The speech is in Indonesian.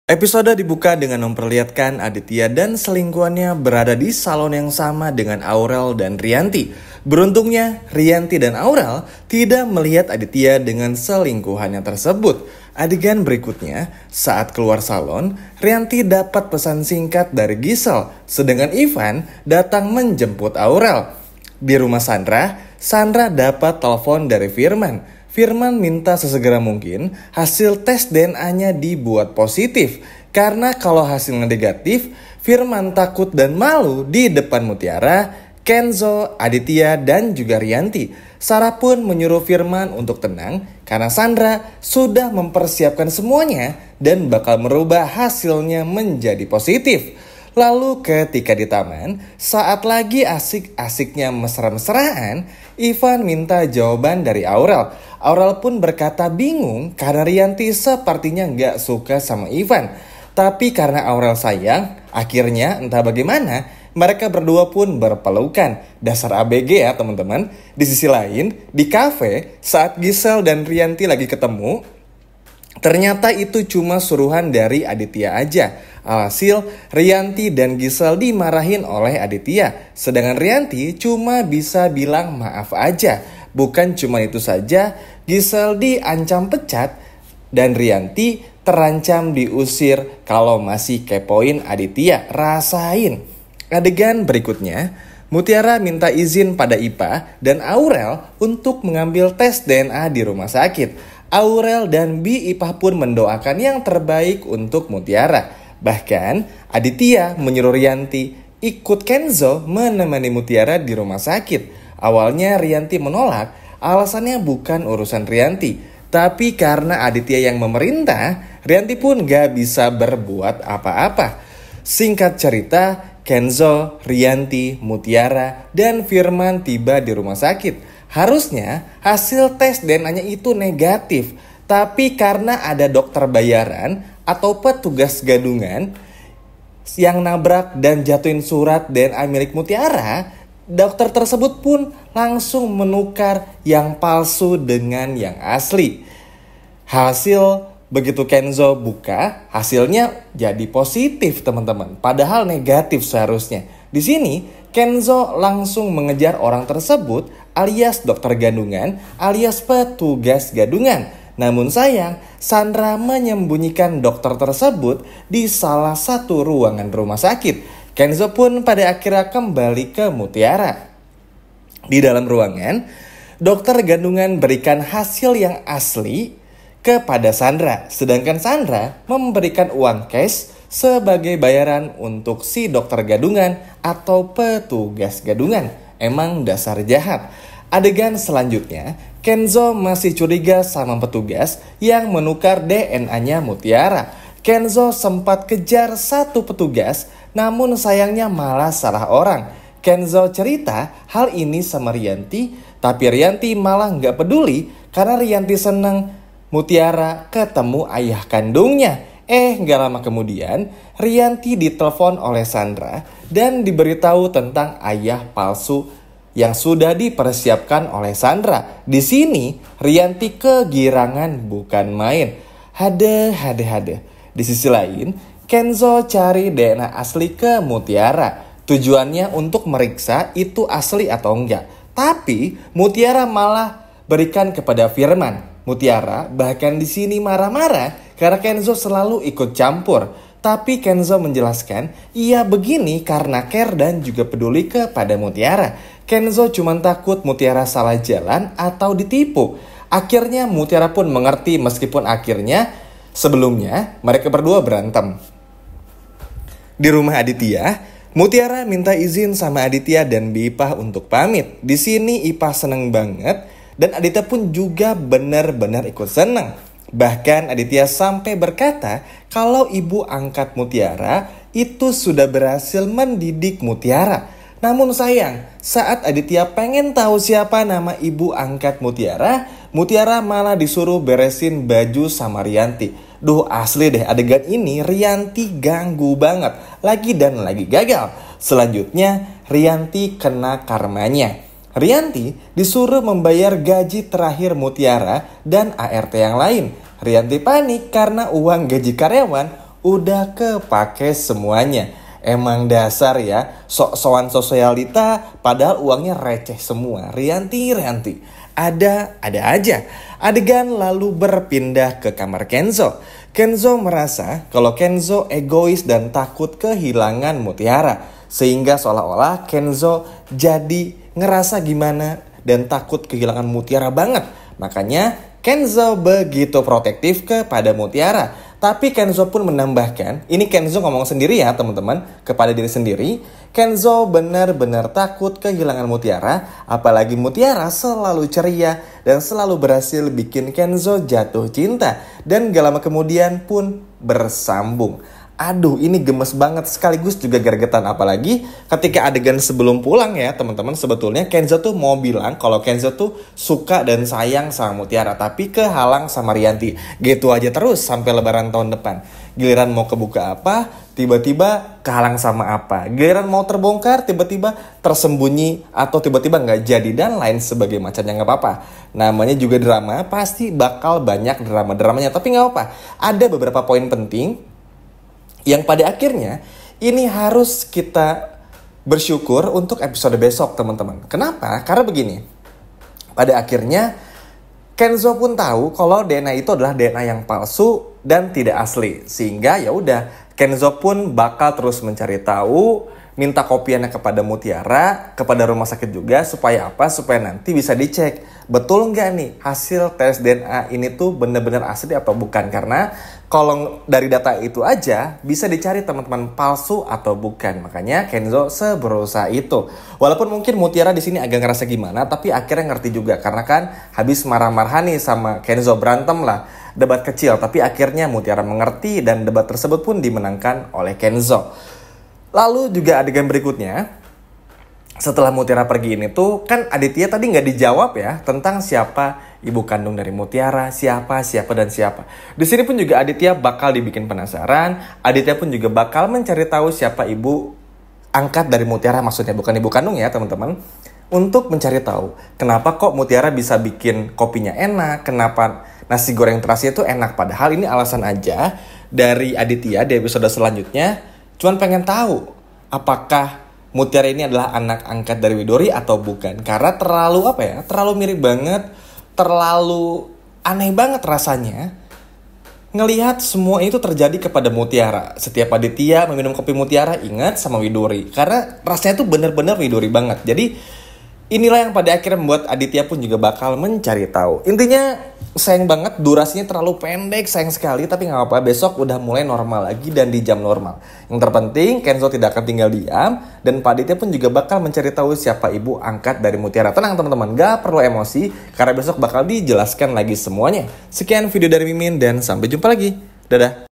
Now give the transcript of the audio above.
Episode dibuka dengan memperlihatkan Aditya dan selingkuhannya berada di salon yang sama dengan Aurel dan Rianti. Beruntungnya, Rianti dan Aurel tidak melihat Aditya dengan selingkuhannya tersebut. Adegan berikutnya, saat keluar salon, Rianti dapat pesan singkat dari Gisel, sedangkan Ivan datang menjemput Aurel. Di rumah Sandra dapat telepon dari Firman. Firman minta sesegera mungkin hasil tes DNA-nya dibuat positif. Karena kalau hasilnya negatif, Firman takut dan malu di depan Mutiara, Kenzo, Aditya, dan juga Rianti. Sarah pun menyuruh Firman untuk tenang karena Sandra sudah mempersiapkan semuanya dan bakal merubah hasilnya menjadi positif. Lalu ketika di taman, saat lagi asik-asiknya mesra-mesraan, Ivan minta jawaban dari Aurel. Aurel pun berkata bingung karena Rianti sepertinya gak suka sama Ivan. Tapi karena Aurel sayang, akhirnya entah bagaimana, mereka berdua pun berpelukan. Dasar ABG ya teman-teman. Di sisi lain, di kafe, saat Gisel dan Rianti lagi ketemu, ternyata itu cuma suruhan dari Aditya aja. Alhasil, Rianti dan Gisel dimarahin oleh Aditya. Sedangkan Rianti cuma bisa bilang maaf aja. Bukan cuma itu saja, Gisel diancam pecat dan Rianti terancam diusir kalau masih kepoin Aditya. Rasain. Adegan berikutnya, Mutiara minta izin pada Ipa dan Aurel untuk mengambil tes DNA di rumah sakit. Aurel dan Bi Ipah pun mendoakan yang terbaik untuk Mutiara. Bahkan Aditya menyuruh Rianti ikut Kenzo menemani Mutiara di rumah sakit. Awalnya Rianti menolak, alasannya bukan urusan Rianti. Tapi karena Aditya yang memerintah, Rianti pun gak bisa berbuat apa-apa. Singkat cerita, Kenzo, Rianti, Mutiara, dan Firman tiba di rumah sakit. Harusnya hasil tes DNA-nya itu negatif. Tapi karena ada dokter bayaran atau petugas gadungan yang nabrak dan jatuhin surat DNA milik Mutiara, dokter tersebut pun langsung menukar yang palsu dengan yang asli. Hasil begitu Kenzo buka, hasilnya jadi positif teman-teman. Padahal negatif seharusnya. Di sini Kenzo langsung mengejar orang tersebut alias dokter gadungan alias petugas gadungan. Namun sayang, Sandra menyembunyikan dokter tersebut di salah satu ruangan rumah sakit. Kenzo pun pada akhirnya kembali ke Mutiara. Di dalam ruangan, dokter gadungan berikan hasil yang asli kepada Sandra. Sedangkan Sandra memberikan uang cash sebagai bayaran untuk si dokter gadungan atau petugas gadungan. Emang dasar jahat. Adegan selanjutnya, Kenzo masih curiga sama petugas yang menukar DNA-nya Mutiara. Kenzo sempat kejar satu petugas, namun sayangnya malah salah orang. Kenzo cerita hal ini sama Rianti, tapi Rianti malah gak peduli karena Rianti senang Mutiara ketemu ayah kandungnya. Gak lama kemudian, Rianti ditelepon oleh Sandra dan diberitahu tentang ayah palsu yang sudah dipersiapkan oleh Sandra. Di sini, Rianti kegirangan bukan main. Hade. Di sisi lain, Kenzo cari DNA asli ke Mutiara. Tujuannya untuk meriksa itu asli atau enggak. Tapi, Mutiara malah berikan kepada Firman. Mutiara bahkan di sini marah-marah karena Kenzo selalu ikut campur. Tapi Kenzo menjelaskan, ia begini karena care dan juga peduli kepada Mutiara. Kenzo cuma takut Mutiara salah jalan atau ditipu. Akhirnya Mutiara pun mengerti meskipun akhirnya sebelumnya mereka berdua berantem. Di rumah Aditya, Mutiara minta izin sama Aditya dan Bi Ipah untuk pamit. Di sini Ipah seneng banget dan Aditya pun juga benar-benar ikut seneng. Bahkan Aditya sampai berkata kalau ibu angkat Mutiara itu sudah berhasil mendidik Mutiara. Namun sayang, saat Aditya pengen tahu siapa nama ibu angkat Mutiara, Mutiara malah disuruh beresin baju sama Rianti. Duh asli deh adegan ini Rianti ganggu banget. Lagi dan lagi gagal. Selanjutnya Rianti kena karmanya. Rianti disuruh membayar gaji terakhir Mutiara dan ART yang lain. Rianti panik karena uang gaji karyawan udah kepake semuanya. Emang dasar ya, sok-sokan sosialita padahal uangnya receh semua. Rianti. Ada aja. Adegan lalu berpindah ke kamar Kenzo. Kenzo merasa kalau Kenzo egois dan takut kehilangan Mutiara. Sehingga seolah-olah Kenzo jadi ngerasa gimana dan takut kehilangan Mutiara banget. Makanya Kenzo begitu protektif kepada Mutiara. Tapi Kenzo pun menambahkan, ini Kenzo ngomong sendiri ya teman-teman, kepada diri sendiri. Kenzo benar-benar takut kehilangan Mutiara, apalagi Mutiara selalu ceria dan selalu berhasil bikin Kenzo jatuh cinta. Dan gak lama kemudian pun bersambung. Aduh, ini gemes banget sekaligus juga gregetan, apalagi ketika adegan sebelum pulang ya teman-teman. Sebetulnya Kenzo tuh mau bilang kalau Kenzo tuh suka dan sayang sama Mutiara, tapi kehalang sama Rianti. Gitu aja terus sampai lebaran tahun depan. Giliran mau kebuka apa, tiba-tiba kehalang sama apa. Giliran mau terbongkar, tiba-tiba tersembunyi atau tiba-tiba nggak jadi dan lain sebagainya. Macamnya nggak apa-apa. Namanya juga drama, pasti bakal banyak drama-dramanya. Tapi nggak apa-apa. Ada beberapa poin penting yang pada akhirnya ini harus kita bersyukur untuk episode besok teman-teman. Kenapa? Karena begini. Pada akhirnya Kenzo pun tahu kalau DNA itu adalah DNA yang palsu dan tidak asli. Sehingga ya udah, Kenzo pun bakal terus mencari tahu, minta kopiannya kepada Mutiara, kepada rumah sakit juga, supaya apa? Supaya nanti bisa dicek betul nggak nih hasil tes DNA ini tuh benar-benar asli atau bukan. Karena kalau dari data itu aja bisa dicari teman-teman palsu atau bukan. Makanya Kenzo seberusaha itu. Walaupun mungkin Mutiara di sini agak ngerasa gimana, tapi akhirnya ngerti juga karena kan habis marah-marah nih sama Kenzo, berantem lah, debat kecil, tapi akhirnya Mutiara mengerti dan debat tersebut pun dimenangkan oleh Kenzo. Lalu juga adegan berikutnya, setelah Mutiara pergi ini tuh kan Aditya tadi nggak dijawab ya tentang siapa ibu kandung dari Mutiara, siapa dan siapa. Di sini pun juga Aditya bakal dibikin penasaran. Aditya pun juga bakal mencari tahu siapa ibu angkat dari Mutiara, maksudnya bukan ibu kandung ya teman-teman. Untuk mencari tahu kenapa kok Mutiara bisa bikin kopinya enak, kenapa nasi goreng terasinya itu enak. Padahal ini alasan aja dari Aditya di episode selanjutnya. Cuman pengen tahu apakah Mutiara ini adalah anak angkat dari Widori atau bukan. Karena terlalu mirip banget, terlalu aneh banget rasanya ngelihat semua itu terjadi kepada Mutiara. Setiap Aditya meminum kopi Mutiara ingat sama Widori. Karena rasanya tuh bener-bener Widori banget. Jadi inilah yang pada akhirnya membuat Aditya pun juga bakal mencari tahu. Intinya sayang banget, durasinya terlalu pendek, sayang sekali. Tapi gak apa-apa, besok udah mulai normal lagi dan di jam normal. Yang terpenting Kenzo tidak akan tinggal diam. Dan Pak Aditya pun juga bakal mencari tahu siapa ibu angkat dari Mutiara. Tenang teman-teman, gak perlu emosi, karena besok bakal dijelaskan lagi semuanya. Sekian video dari Mimin dan sampai jumpa lagi. Dadah.